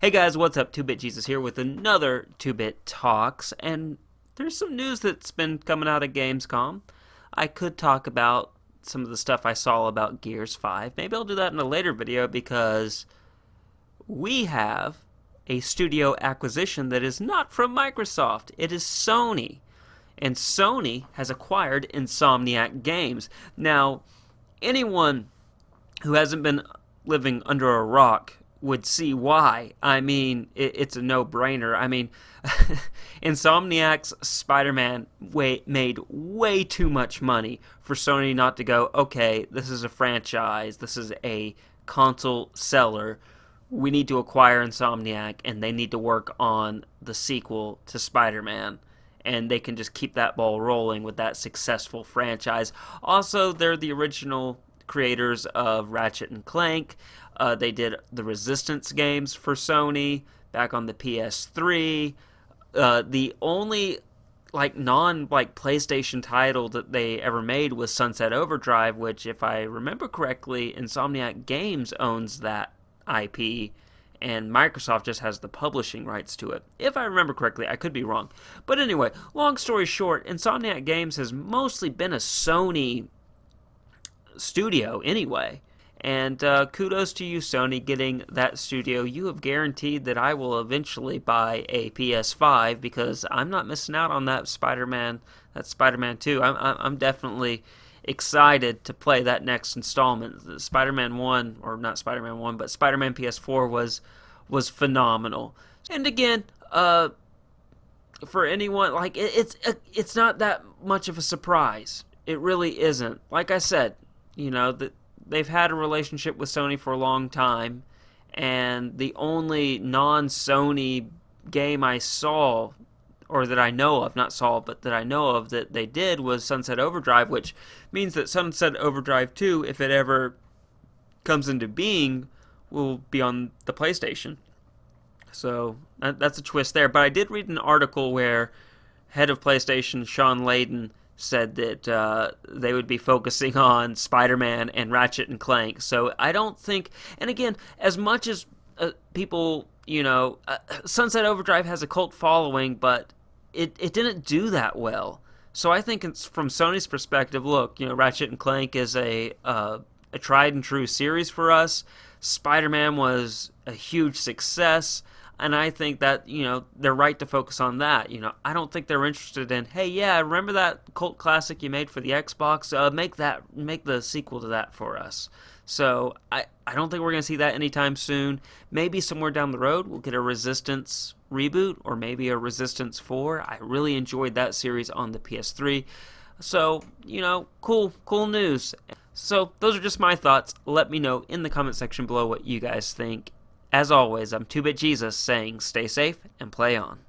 Hey guys, what's up? 2-Bit Jesus here with another 2-Bit Talks, and there's some news that's been coming out of Gamescom. I could talk about some of the stuff I saw about Gears 5. Maybe I'll do that in a later video because we have a studio acquisition that is not from Microsoft. It is Sony. And Sony has acquired Insomniac Games. Now, anyone who hasn't been living under a rock would see why. I mean, it's a no-brainer. I mean, Insomniac's Spider-Man made way too much money for Sony not to go, okay, this is a franchise, this is a console seller, we need to acquire Insomniac, and they need to work on the sequel to Spider-Man. And they can just keep that ball rolling with that successful franchise. Also, they're the original creators of Ratchet and Clank. They did the Resistance games for Sony back on the PS3. The only PlayStation title that they ever made was Sunset Overdrive, which, if I remember correctly, Insomniac Games owns that IP, and Microsoft just has the publishing rights to it. If I remember correctly, I could be wrong. But anyway, long story short, Insomniac Games has mostly been a Sony studio anyway. And kudos to you, Sony, getting that studio. You have guaranteed that I will eventually buy a PS5 because I'm not missing out on that Spider-Man 2. I'm definitely excited to play that next installment. Spider-Man 1, or not Spider-Man 1, but Spider-Man PS4 was phenomenal. And again, for anyone, it's not that much of a surprise. It really isn't. Like I said, they've had a relationship with Sony for a long time, and the only non-Sony game I saw, or that I know of, not saw, but that I know of that they did, was Sunset Overdrive, which means that Sunset Overdrive 2, if it ever comes into being, will be on the PlayStation. So that's a twist there. But I did read an article where head of PlayStation, Sean Layden, said that they would be focusing on Spider-Man and Ratchet and Clank. So I don't think, and again, as much as people, Sunset Overdrive has a cult following, but it didn't do that well. So I think it's, from Sony's perspective, look, Ratchet and Clank is a tried and true series for us. Spider-Man was a huge success. And I think that, they're right to focus on that. I don't think they're interested in, hey, yeah, remember that cult classic you made for the Xbox? Make the sequel to that for us. So I don't think we're going to see that anytime soon. Maybe somewhere down the road we'll get a Resistance reboot, or maybe a Resistance 4. I really enjoyed that series on the PS3. So, cool news. So those are just my thoughts. Let me know in the comment section below what you guys think. As always, I'm 2-Bit Jesus saying stay safe and play on.